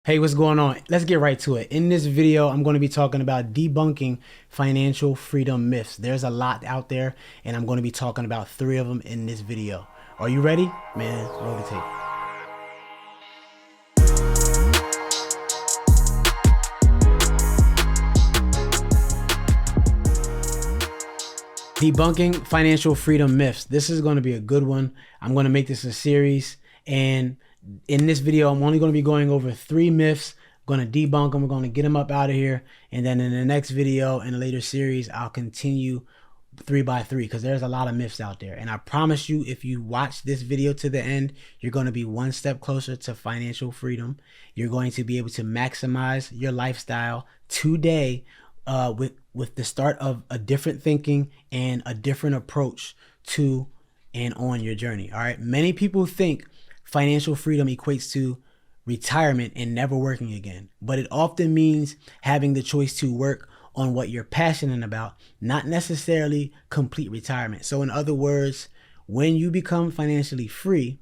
Hey, what's going on? Let's get right to it. In this video, I'm going to be talking about debunking financial freedom myths. There's a lot out there, and I'm going to be talking about 3 of them in this video. Are you ready? Man, roll the tape. Debunking financial freedom myths. This is going to be a good one. I'm going to make this a series, and in this video, I'm only going to be going over 3 myths. I'm going to debunk them. We're going to get them up out of here. And then in the next video, in a later series, I'll continue 3 by 3 because there's a lot of myths out there. And I promise you, if you watch this video to the end, you're going to be one step closer to financial freedom. You're going to be able to maximize your lifestyle today with the start of a different thinking and a different approach to and on your journey. All right. Many people think financial freedom equates to retirement and never working again, but it often means having the choice to work on what you're passionate about, not necessarily complete retirement. So in other words, when you become financially free,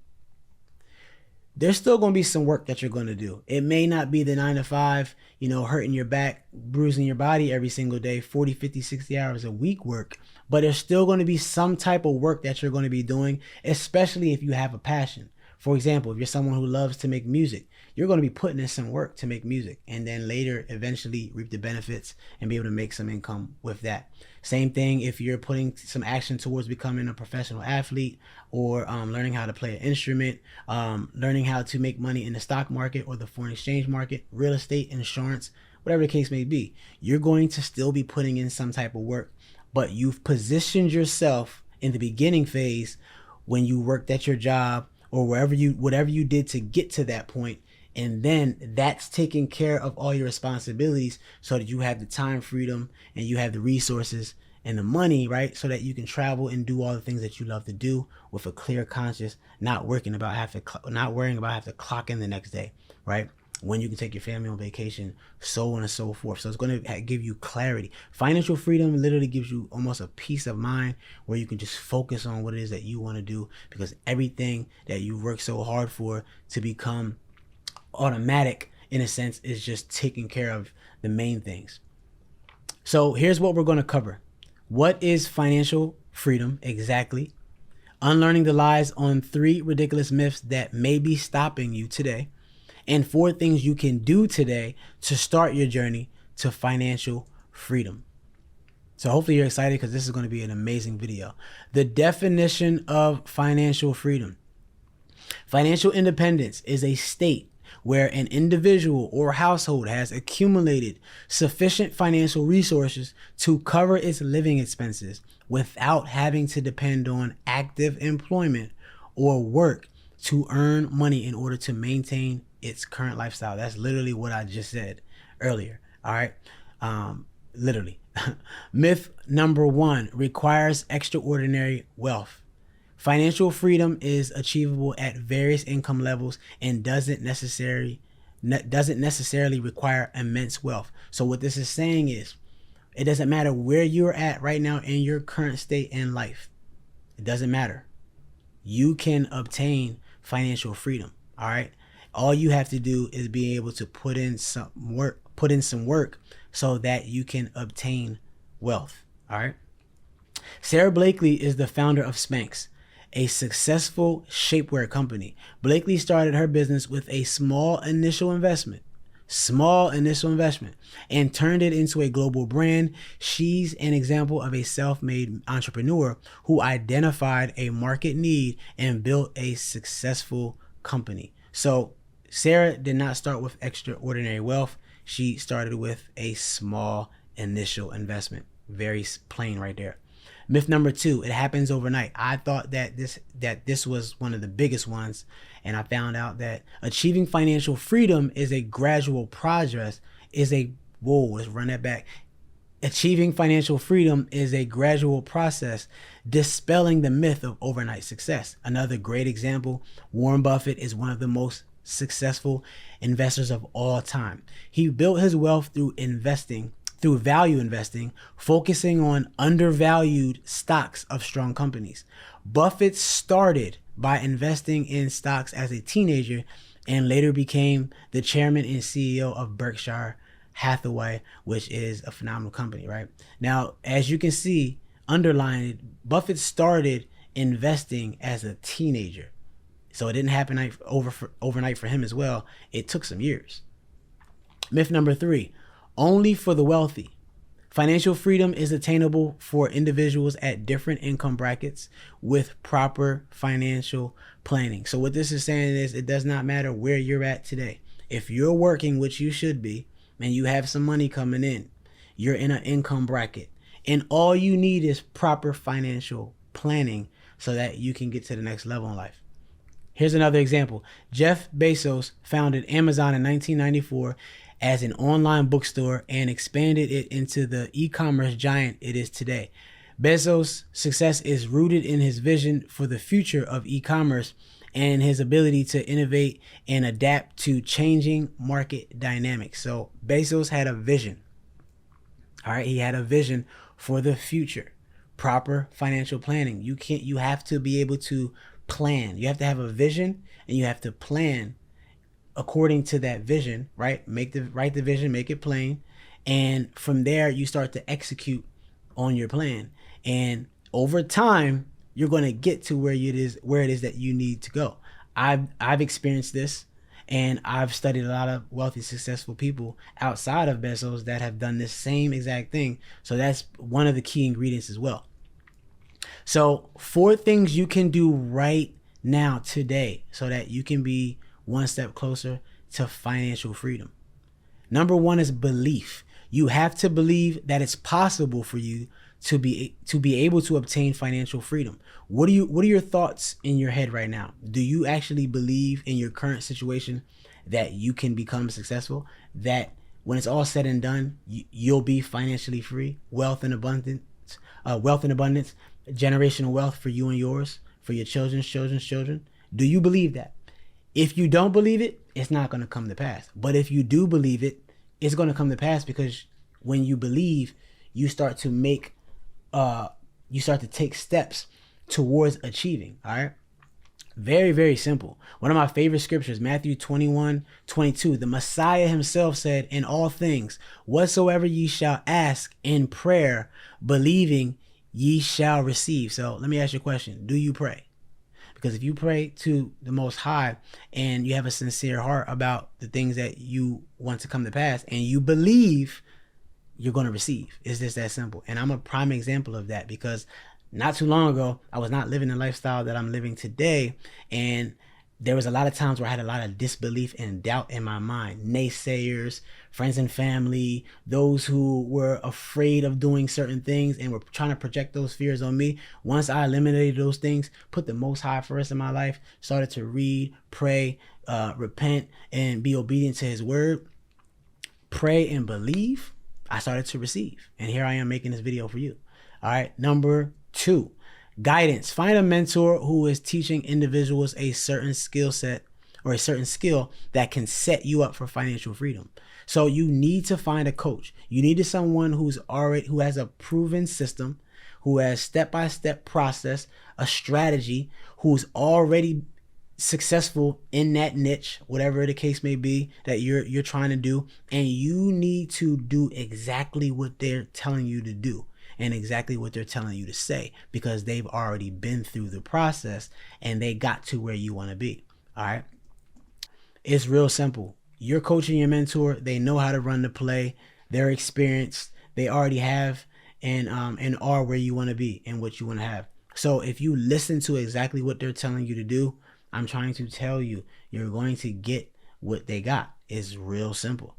there's still going to be some work that you're going to do. It may not be the 9 to 5, hurting your back, bruising your body every single day, 40, 50, 60 hours a week work, but there's still going to be some type of work that you're going to be doing, especially if you have a passion. For example, if you're someone who loves to make music, you're going to be putting in some work to make music and then later eventually reap the benefits and be able to make some income with that. Same thing if you're putting some action towards becoming a professional athlete or learning how to play an instrument, learning how to make money in the stock market or the foreign exchange market, real estate, insurance, whatever the case may be. You're going to still be putting in some type of work, but you've positioned yourself in the beginning phase when you worked at your job or whatever you did to get to that point. And then that's taking care of all your responsibilities so that you have the time freedom and you have the resources and the money, right? So that you can travel and do all the things that you love to do with a clear conscience, not worrying about having to clock in the next day, right? When you can take your family on vacation, so on and so forth. So it's going to give you clarity. Financial freedom literally gives you almost a peace of mind where you can just focus on what it is that you want to do, because everything that you work so hard for to become automatic, in a sense, is just taking care of the main things. So here's what we're going to cover. What is financial freedom exactly? Unlearning the lies on 3 ridiculous myths that may be stopping you today, and 4 things you can do today to start your journey to financial freedom. So hopefully you're excited because this is going to be an amazing video. The definition of financial freedom. Financial independence is a state where an individual or household has accumulated sufficient financial resources to cover its living expenses without having to depend on active employment or work to earn money in order to maintain its current lifestyle. That's literally what I just said earlier. All right. Literally. Myth number 1: requires extraordinary wealth. Financial freedom is achievable at various income levels and doesn't necessarily require immense wealth. So what this is saying is, it doesn't matter where you're at right now in your current state in life. It doesn't matter. You can obtain financial freedom. All right. All you have to do is be able to put in some work so that you can obtain wealth. All right. Sarah Blakely is the founder of Spanx, a successful shapewear company. Blakely started her business with a small initial investment, and turned it into a global brand. She's an example of a self-made entrepreneur who identified a market need and built a successful company. So Sarah did not start with extraordinary wealth. She started with a small initial investment. Very plain right there. Myth number 2: it happens overnight. I thought that this was one of the biggest ones, and I found out that achieving financial freedom is a gradual progress. Let's run that back. Achieving financial freedom is a gradual process, dispelling the myth of overnight success. Another great example: Warren Buffett is one of the most successful investors of all time. He built his wealth through value investing, focusing on undervalued stocks of strong companies. Buffett started by investing in stocks as a teenager and later became the chairman and CEO of Berkshire Hathaway, which is a phenomenal company, right? Now, as you can see, underlined, Buffett started investing as a teenager. So it didn't happen overnight for him as well. It took some years. Myth number 3, only for the wealthy. Financial freedom is attainable for individuals at different income brackets with proper financial planning. So what this is saying is it does not matter where you're at today. If you're working, which you should be, and you have some money coming in, you're in an income bracket. And all you need is proper financial planning so that you can get to the next level in life. Here's another example. Jeff Bezos founded Amazon in 1994 as an online bookstore and expanded it into the e-commerce giant it is today. Bezos' success is rooted in his vision for the future of e-commerce and his ability to innovate and adapt to changing market dynamics. So Bezos had a vision. All right, he had a vision for the future. Proper financial planning. You have to be able to plan. You have to have a vision and you have to plan according to that vision, right? Write the vision, make it plain. And from there, you start to execute on your plan. And over time, you're going to get to where it is that you need to go. I've experienced this, and I've studied a lot of wealthy, successful people outside of Bezos that have done this same exact thing. So that's one of the key ingredients as well. So 4 things you can do right now today so that you can be one step closer to financial freedom. Number 1 is belief. You have to believe that it's possible for you to be able to obtain financial freedom. What are your thoughts in your head right now? Do you actually believe in your current situation that you can become successful? That when it's all said and done, you'll be financially free, wealth in abundance, generational wealth for you and yours, for your children's children? Do you believe that? If you don't believe it, it's not going to come to pass. But if you do believe it, it's going to come to pass, because when you believe, you start to take steps towards achieving. All right. Very, very simple. One of my favorite scriptures, Matthew 21:22. The Messiah himself said, in all things, whatsoever ye shall ask in prayer, believing, ye shall receive. So let me ask you a question. Do you pray? Because if you pray to the Most High and you have a sincere heart about the things that you want to come to pass and you believe, you're going to receive. It's just that simple. And I'm a prime example of that, because not too long ago, I was not living the lifestyle that I'm living today. And there was a lot of times where I had a lot of disbelief and doubt in my mind. Naysayers, friends and family, those who were afraid of doing certain things and were trying to project those fears on me. Once I eliminated those things, put the Most High first in my life, started to read, pray, repent, and be obedient to his word, pray and believe, I started to receive. And here I am making this video for you. All right. Number 2, guidance. Find a mentor who is teaching individuals a certain skill set or a certain skill that can set you up for financial freedom. So you need to find a coach. You need someone who has a proven system, who has step-by-step process, a strategy, who's already successful in that niche, whatever the case may be that you're trying to do. And you need to do exactly what they're telling you to do and exactly what they're telling you to say, because they've already been through the process and they got to where you want to be. All right. It's real simple. You're coaching your mentor. They know how to run the play. They're experienced. They already have and are where you want to be and what you want to have. So if you listen to exactly what they're telling you to do, I'm trying to tell you, you're going to get what they got. It's real simple.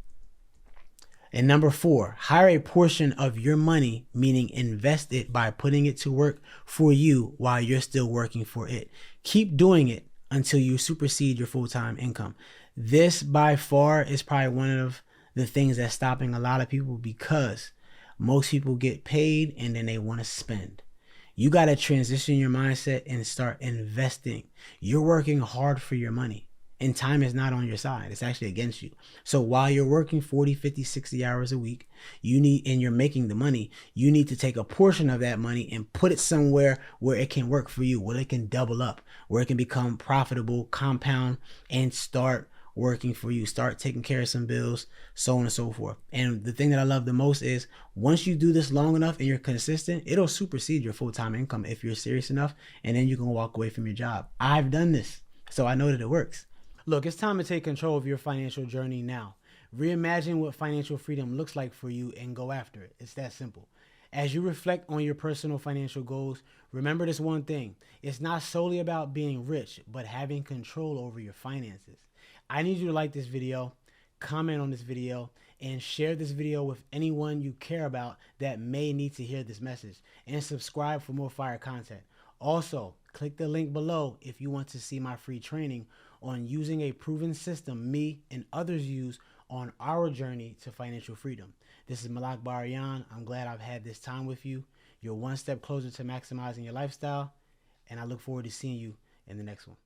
And number 4, hire a portion of your money, meaning invest it by putting it to work for you while you're still working for it. Keep doing it until you supersede your full-time income. This by far is probably one of the things that's stopping a lot of people, because most people get paid and then they want to spend. You got to transition your mindset and start investing. You're working hard for your money, and time is not on your side. It's actually against you. So while you're working 40, 50, 60 hours a week, and you're making the money, you need to take a portion of that money and put it somewhere where it can work for you, where it can double up, where it can become profitable, compound, and start working for you. Start taking care of some bills, so on and so forth. And the thing that I love the most is once you do this long enough and you're consistent, it'll supersede your full-time income if you're serious enough, and then you can walk away from your job. I've done this, so I know that it works. Look, it's time to take control of your financial journey now. Reimagine what financial freedom looks like for you and go after it. It's that simple. As you reflect on your personal financial goals, remember this one thing. It's not solely about being rich, but having control over your finances. I need you to like this video, comment on this video, and share this video with anyone you care about that may need to hear this message. And subscribe for more fire content. Also, click the link below if you want to see my free training on using a proven system me and others use on our journey to financial freedom. This is Malak.barayan. I'm glad I've had this time with you. You're one step closer to maximizing your lifestyle, and I look forward to seeing you in the next one.